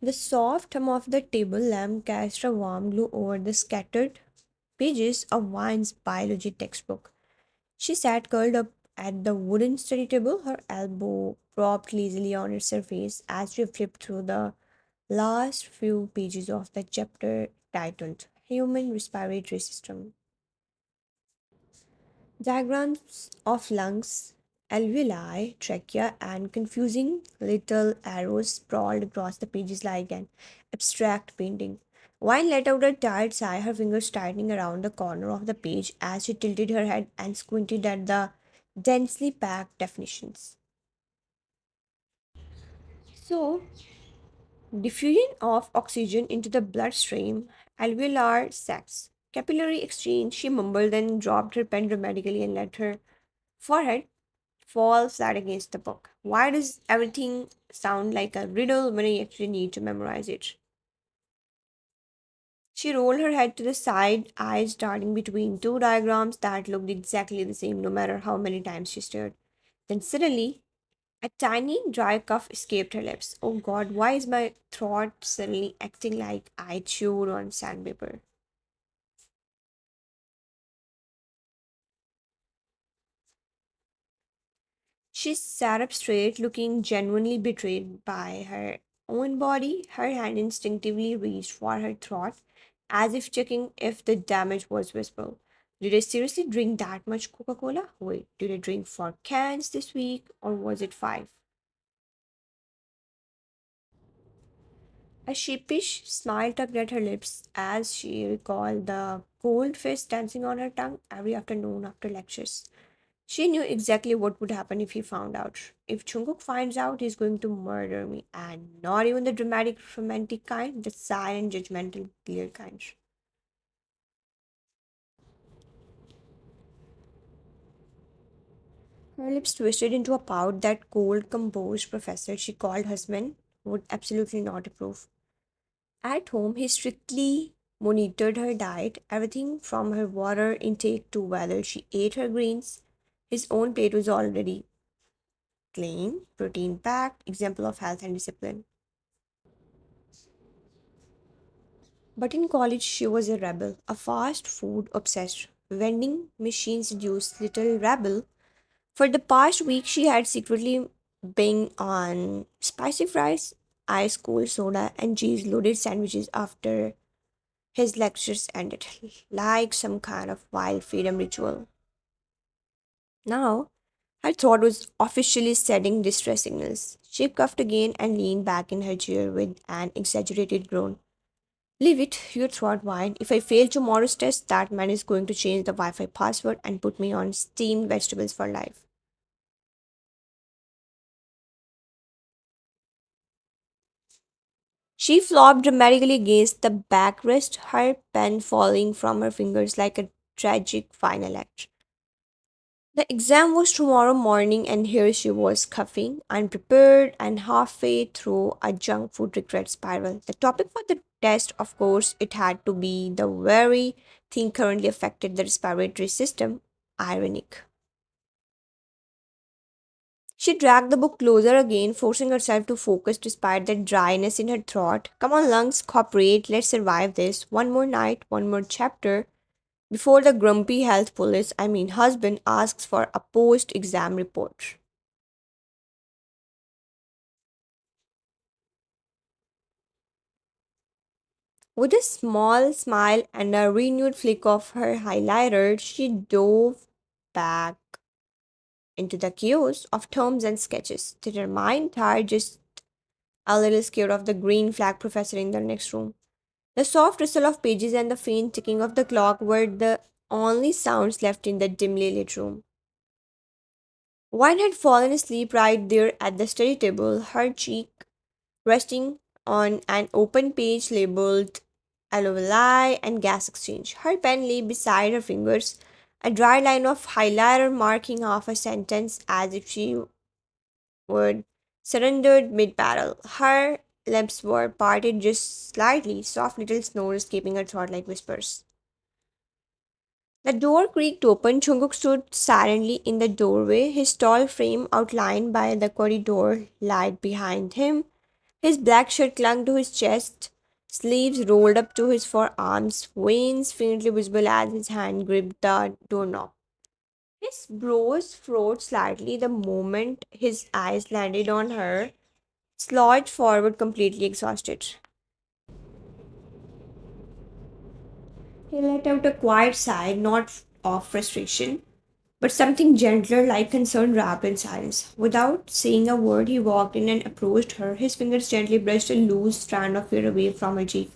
The soft hum of the table lamp cast a warm glow over the scattered pages of Wine's biology textbook. She sat curled up at the wooden study table, her elbow propped lazily on its surface as she flipped through the last few pages of the chapter titled Human Respiratory System. Diagrams of lungs, alveoli, trachea, and confusing little arrows sprawled across the pages like an abstract painting. Wine let out a tired sigh, her fingers tightening around the corner of the page as she tilted her head and squinted at the densely packed definitions. So, diffusion of oxygen into the bloodstream, alveolar sacs, capillary exchange, she mumbled, then dropped her pen dramatically and let her forehead fall flat against the book. Why does everything sound like a riddle when I actually need to memorize it? She rolled her head to the side, eyes darting between two diagrams that looked exactly the same no matter how many times she stared. Then suddenly, a tiny dry cough escaped her lips. Oh god, why is my throat suddenly acting like I chewed on sandpaper? She sat up straight, looking genuinely betrayed by her own body. Her hand instinctively reached for her throat, as if checking if the damage was visible. Did I seriously drink that much Coca Cola? Wait, did I drink 4 cans this week, or was it 5? A sheepish smile tugged at her lips as she recalled the cold fish dancing on her tongue every afternoon after lectures. She knew exactly what would happen if he found out. If Jungkook finds out, he's going to murder me, and not even the dramatic, romantic kind, the silent, judgmental, clear kind. Her lips twisted into a pout that cold, composed professor she called husband would absolutely not approve. At home, he strictly monitored her diet, everything from her water intake to whether she ate her greens. His own plate was already clean, protein packed, example of health and discipline. But in college, she was a rebel, a fast food obsessed, vending machine seduced little rebel. For the past week, she had secretly been on spicy fries, ice cold soda, and cheese loaded sandwiches after his lectures ended, like some kind of wild freedom ritual. Now, her throat was officially sending distress signals. She coughed again and leaned back in her chair with an exaggerated groan. Leave it, your throat wine. If I fail tomorrow's test, that man is going to change the Wi Fi password and put me on steamed vegetables for life. She flopped dramatically against the backrest, her pen falling from her fingers like a tragic final act. The exam was tomorrow morning, and here she was coughing, unprepared, and halfway through a junk food regret spiral. The topic for the test, of course, it had to be the very thing currently affected the respiratory system. Ironic. She dragged the book closer again, forcing herself to focus despite the dryness in her throat. Come on, lungs, cooperate. Let's survive this. One more night, one more chapter. Before the grumpy health police, husband, asks for a post exam report. With a small smile and a renewed flick of her highlighter, she dove back into the chaos of terms and sketches. Did her mind tired, just a little scared of the green flag professor in the next room? The soft rustle of pages and the faint ticking of the clock were the only sounds left in the dimly lit room. Wine had fallen asleep right there at the study table, her cheek resting on an open page labeled alveoli and gas exchange. Her pen lay beside her fingers, a dry line of highlighter marking half a sentence as if she would surrendered mid-battle. Her lips were parted just slightly, soft little snores escaping her throat like whispers. The door creaked open. Jungkook stood silently in the doorway, his tall frame outlined by the corridor light behind him. His black shirt clung to his chest, sleeves rolled up to his forearms, veins faintly visible as his hand gripped the doorknob. His brows furrowed slightly the moment his eyes landed on her, slouched forward completely exhausted. He let out a quiet sigh, not of frustration, but something gentler like concern wrapped in silence. Without saying a word, he walked in and approached her. His fingers gently brushed a loose strand of hair away from her cheek.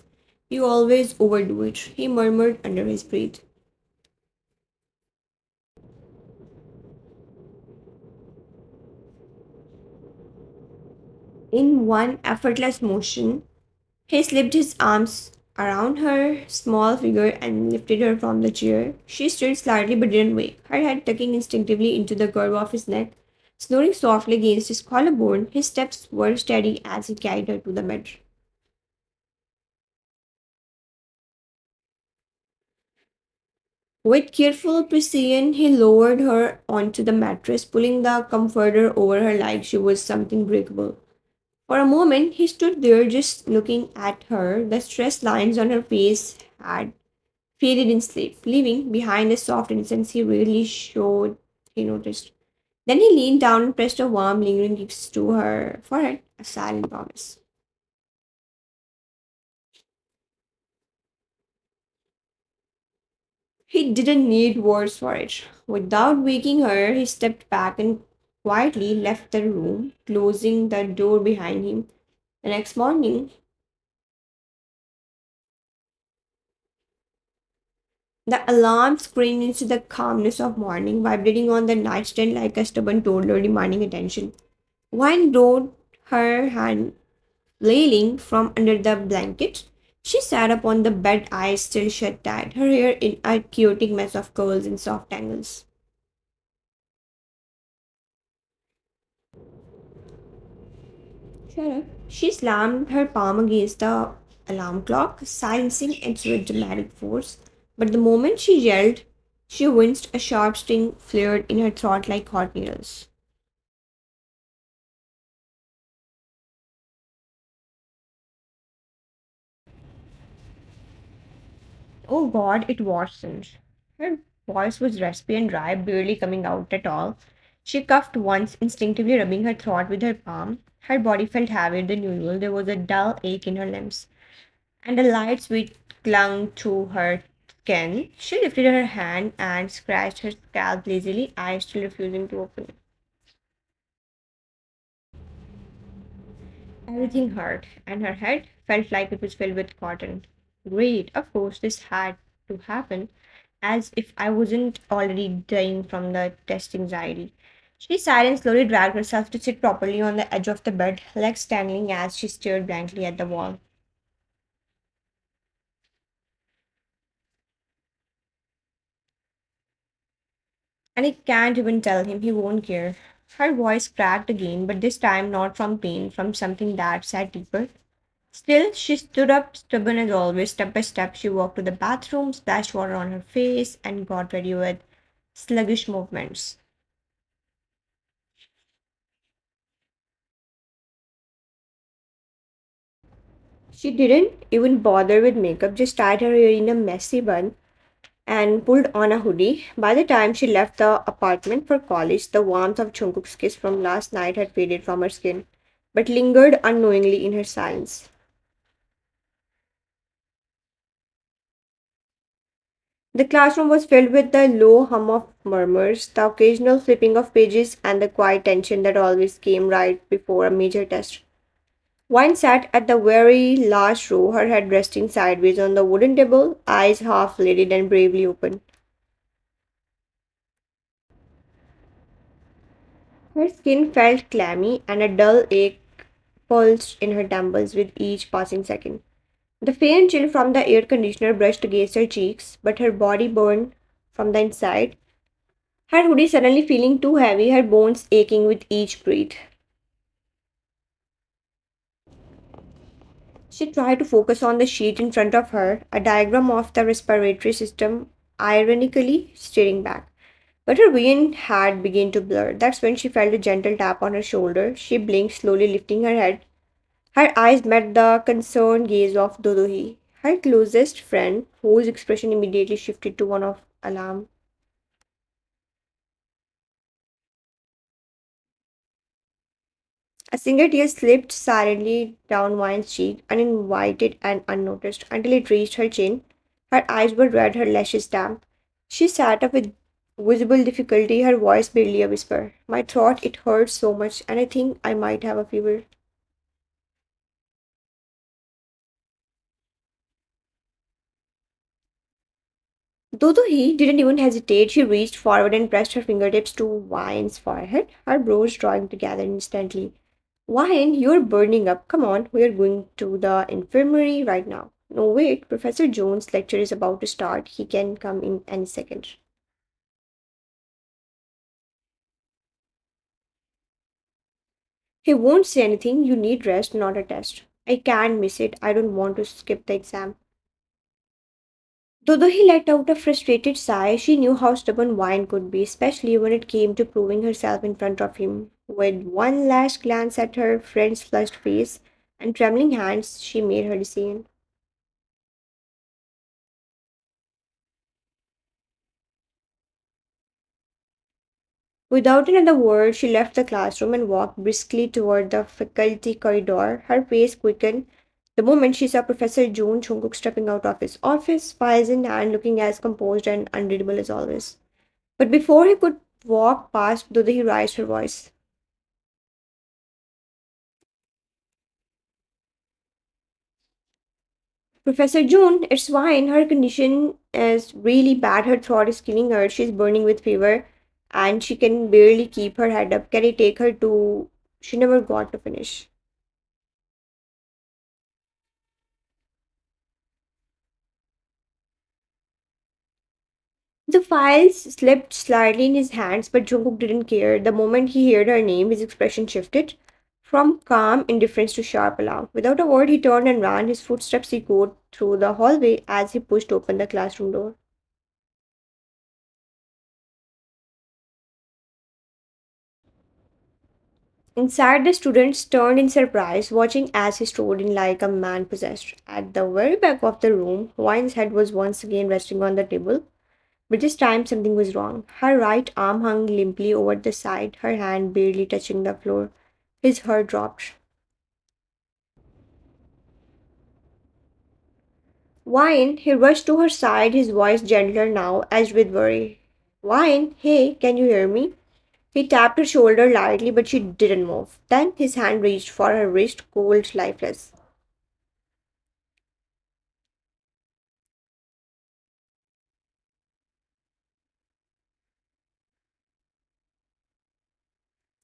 You always overdo it, he murmured under his breath. In one effortless motion, he slipped his arms around her small figure and lifted her from the chair. She stirred slightly but didn't wake, her head tucking instinctively into the curve of his neck. Snoring softly against his collarbone, his steps were steady as he carried her to the bed. With careful precision, he lowered her onto the mattress, pulling the comforter over her like she was something breakable. For a moment, he stood there just looking at her. The stress lines on her face had faded in sleep, leaving behind a soft innocence he rarely showed, he noticed. Then he leaned down and pressed a warm, lingering kiss to her forehead, a silent promise. He didn't need words for it. Without waking her, he stepped back and quietly left the room, closing the door behind him. The next morning, the alarm screamed into the calmness of morning, vibrating on the nightstand like a stubborn toddler demanding attention. Wine rode her hand flailing from under the blanket. She sat up on the bed, eyes still shut tight, her hair in a chaotic mess of curls and soft tangles. Shut up. She slammed her palm against the alarm clock, silencing it with dramatic force. But the moment she yelled, she winced, a sharp sting flared in her throat like hot needles. Oh God, it wasn't. Her voice was raspy and dry, barely coming out at all. She coughed once, instinctively rubbing her throat with her palm. Her body felt heavier than usual. There was a dull ache in her limbs, and a light sweat clung to her skin. She lifted her hand and scratched her scalp lazily, eyes still refusing to open. Everything hurt, and her head felt like it was filled with cotton. Great, of course, this had to happen, as if I wasn't already dying from the test anxiety. She sighed and slowly dragged herself to sit properly on the edge of the bed, legs dangling as she stared blankly at the wall. And I can't even tell him, he won't care. Her voice cracked again, but this time not from pain, from something that sat deeper. Still, she stood up, stubborn as always. Step by step, she walked to the bathroom, splashed water on her face, and got ready with sluggish movements. She didn't even bother with makeup, just tied her hair in a messy bun and pulled on a hoodie. By the time she left the apartment for college, the warmth of Jungkook's kiss from last night had faded from her skin, but lingered unknowingly in her silence. The classroom was filled with the low hum of murmurs, the occasional flipping of pages, and the quiet tension that always came right before a major test. One sat at the very last row, her head resting sideways on the wooden table, eyes half lidded and bravely open. Her skin felt clammy, and a dull ache pulsed in her temples with each passing second. The faint chill from the air conditioner brushed against her cheeks, but her body burned from the inside. Her hoodie suddenly feeling too heavy, her bones aching with each breath. She tried to focus on the sheet in front of her, a diagram of the respiratory system, ironically staring back. But her vision had begun to blur. That's when she felt a gentle tap on her shoulder. She blinked, slowly lifting her head. Her eyes met the concerned gaze of Dodohi, her closest friend, whose expression immediately shifted to one of alarm. A single tear slipped silently down Wine's cheek, uninvited and unnoticed, until it reached her chin. Her eyes were red, her lashes damp. She sat up with visible difficulty, her voice barely a whisper. My throat, it hurts so much, and I think I might have a fever. Though he didn't even hesitate, she reached forward and pressed her fingertips to Wine's forehead, her brows drawing together instantly. Wine, you're burning up. Come on, we're going to the infirmary right now. No, wait, Professor Jones' lecture is about to start. He can come in any second. He won't say anything. You need rest, not a test. I can't miss it. I don't want to skip the exam. Though he let out a frustrated sigh, she knew how stubborn Wine could be, especially when it came to proving herself in front of him. With one last glance at her friend's flushed face and trembling hands, she made her decision. Without another word, she left the classroom and walked briskly toward the faculty corridor. Her pace quickened the moment she saw Professor June Jungkook stepping out of his office, files in hand, looking as composed and unreadable as always. But before he could walk past, Dudhi he raised her voice. Professor June, it's fine. Her condition is really bad. Her throat is killing her. She's burning with fever and she can barely keep her head up. Can I take her to. She never got to finish. The files slipped slightly in his hands, but Jungkook didn't care. The moment he heard her name, his expression shifted from calm indifference to sharp alarm. Without a word, he turned and ran. His footsteps echoed through the hallway as he pushed open the classroom door. Inside, the students turned in surprise, watching as he strode in like a man possessed. At the very back of the room, Wine's head was once again resting on the table, but this time something was wrong. Her right arm hung limply over the side, her hand barely touching the floor. His heart dropped. Wine, he rushed to her side, his voice gentler now, edged with worry. Wine, hey, can you hear me? He tapped her shoulder lightly, but she didn't move. Then his hand reached for her wrist, cold, lifeless.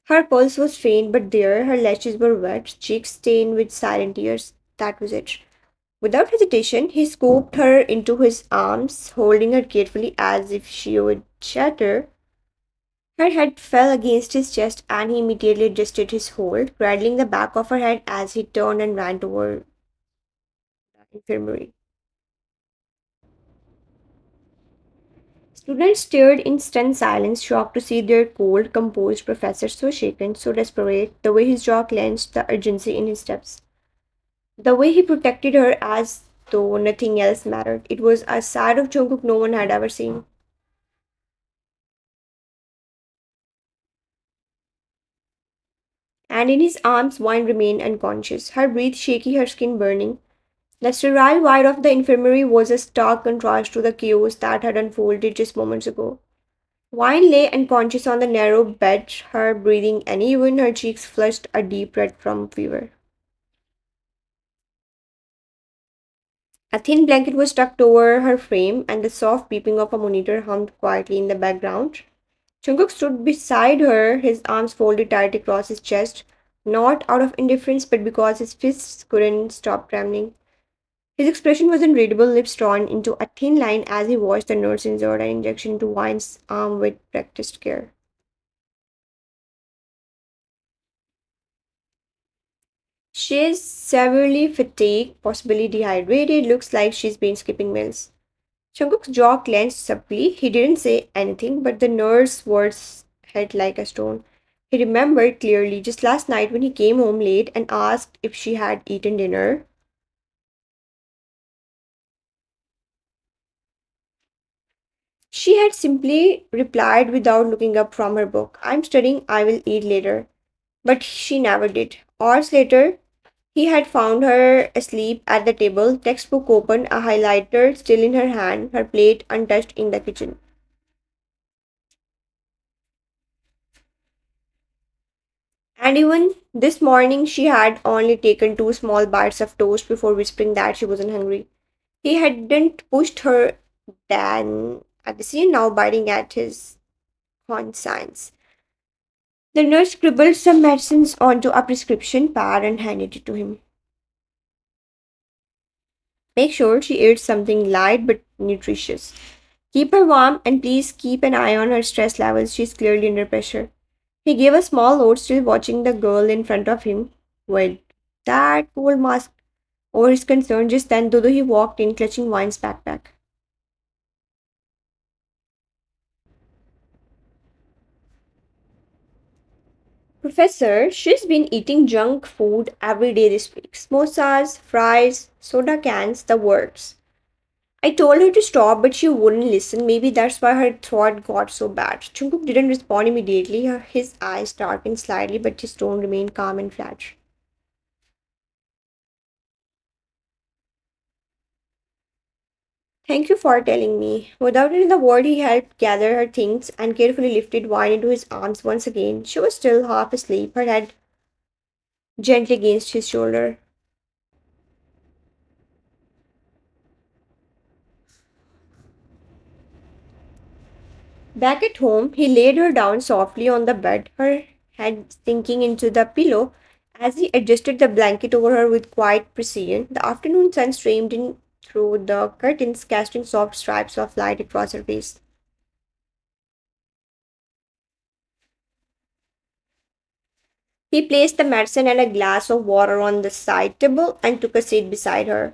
Her pulse was faint but there, her lashes were wet, cheeks stained with silent tears. That was it. Without hesitation, he scooped her into his arms, holding her carefully as if she would shatter. Her head fell against his chest and he immediately adjusted his hold, cradling the back of her head as he turned and ran toward the infirmary. Students stared in stunned silence, shocked to see their cold, composed professor so shaken, so desperate, the way his jaw clenched, the urgency in his steps. The way he protected her as though nothing else mattered. It was a side of Jungkook no one had ever seen. And in his arms, Wine remained unconscious, her breath shaky, her skin burning. The sterile wide of the infirmary was a stark contrast to the chaos that had unfolded just moments ago. Wine lay unconscious on the narrow bed, her breathing uneven, her cheeks flushed a deep red from fever. A thin blanket was tucked over her frame, and the soft beeping of a monitor hummed quietly in the background. Jungkook stood beside her, his arms folded tight across his chest, not out of indifference but because his fists couldn't stop trembling. His expression was unreadable, lips drawn into a thin line as he watched the nurse insert an injection into Wine's arm with practiced care. She is severely fatigued, possibly dehydrated, looks like she's been skipping meals. Jungkook's jaw clenched subtly. He didn't say anything, but the nurse's words hit like a stone. He remembered clearly just last night when he came home late and asked if she had eaten dinner. She had simply replied without looking up from her book, I'm studying, I will eat later. But she never did. Hours later, he had found her asleep at the table, textbook open, a highlighter still in her hand, her plate untouched in the kitchen. And even this morning, she had only taken two small bites of toast before whispering that she wasn't hungry. He hadn't pushed her then at the scene, now biting at his conscience. The nurse scribbled some medicines onto a prescription pad and handed it to him. Make sure she eats something light but nutritious. Keep her warm and please keep an eye on her stress levels. She's clearly under pressure. He gave a small note, still watching the girl in front of him with that cold mask over his concern. Just then, Dodo he walked in, clutching Wine's backpack. Professor, she's been eating junk food every day this week. Samosas, fries, soda cans, the works. I told her to stop, but she wouldn't listen. Maybe that's why her throat got so bad. Jungkook didn't respond immediately. His eyes darkened slightly, but his tone remained calm and flat. Thank you for telling me. Without another word, he helped gather her things and carefully lifted Wine into his arms once again. She was still half asleep, her head gently against his shoulder. Back at home, he laid her down softly on the bed, her head sinking into the pillow as he adjusted the blanket over her with quiet precision. The afternoon sun streamed in through the curtains, casting soft stripes of light across her face. He placed the medicine and a glass of water on the side table and took a seat beside her.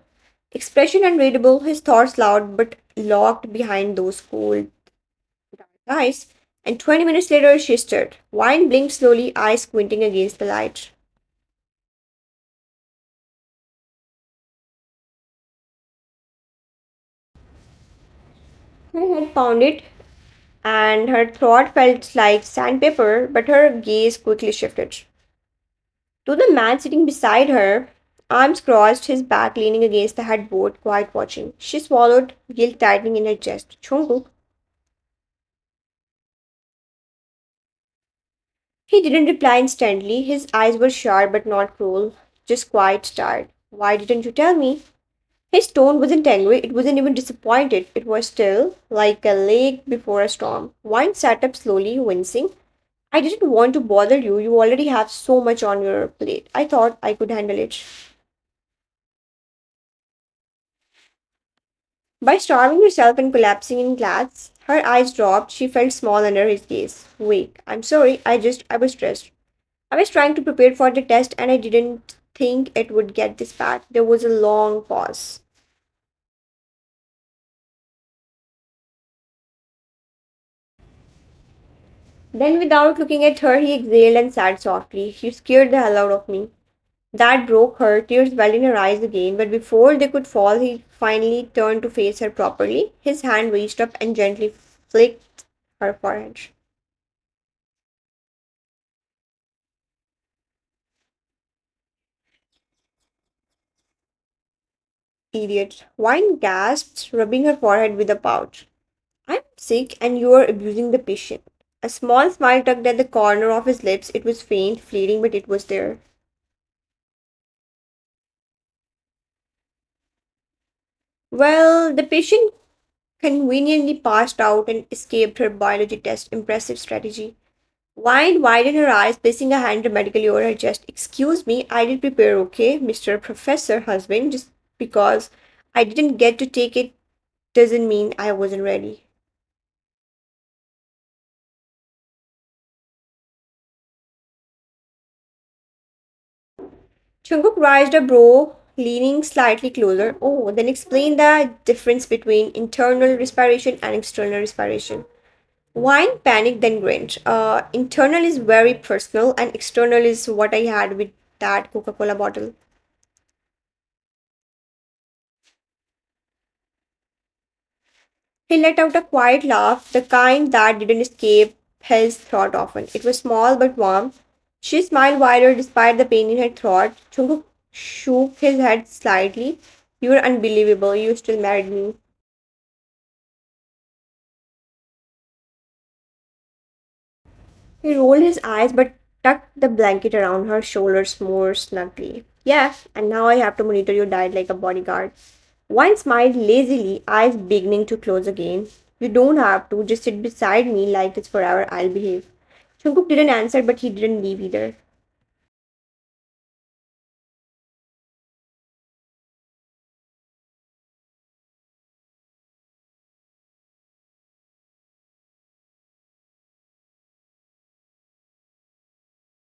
Expression unreadable, his thoughts loud but locked behind those cold eyes. And 20 minutes later, she stirred. Wine blinked slowly, eyes squinting against the light. Her head pounded and her throat felt like sandpaper, but her gaze quickly shifted to the man sitting beside her, arms crossed, his back leaning against the headboard, quiet watching. She swallowed, guilt tightening in her chest. Jungkook. He didn't reply instantly. His eyes were sharp but not cruel, just quite tired. Why didn't you tell me? His tone wasn't angry, it wasn't even disappointed. It was still, like a lake before a storm. Wine sat up slowly, wincing. I didn't want to bother you. You already have so much on your plate. I thought I could handle it. By starving herself and collapsing in class, her eyes dropped. She felt small under his gaze. Wait, I'm sorry. I was stressed. I was trying to prepare for the test and I didn't think it would get this bad. There was a long pause. Then, without looking at her, he exhaled and sighed softly. You scared the hell out of me. That broke her. Tears welled in her eyes again, but before they could fall, he finally turned to face her properly. His hand reached up and gently flicked her forehead. Idiot. Wine gasped, rubbing her forehead with a pouch. I'm sick and you are abusing the patient. A small smile tugged at the corner of his lips. It was faint, fleeting, but it was there. Well, the patient conveniently passed out and escaped her biology test. Impressive strategy. Wine widened her eyes, placing a hand dramatically over her chest. Excuse me, I did prepare, okay, Mr. Professor Husband. Just because I didn't get to take it doesn't mean I wasn't ready. Jungkook raised a brow, leaning slightly closer. Oh, then explain the difference between internal respiration and external respiration. Wine panicked then grinned. Internal is very personal, and external is what I had with that Coca Cola bottle. He let out a quiet laugh, the kind that didn't escape his throat often. It was small but warm. She smiled wider despite the pain in her throat. Jungkook shook his head slightly. You were unbelievable. You still married me. He rolled his eyes but tucked the blanket around her shoulders more snugly. Yeah, and now I have to monitor your diet like a bodyguard. One smiled lazily, eyes beginning to close again. You don't have to, just sit beside me like it's forever, I'll behave. Jungkook didn't answer, but he didn't leave either.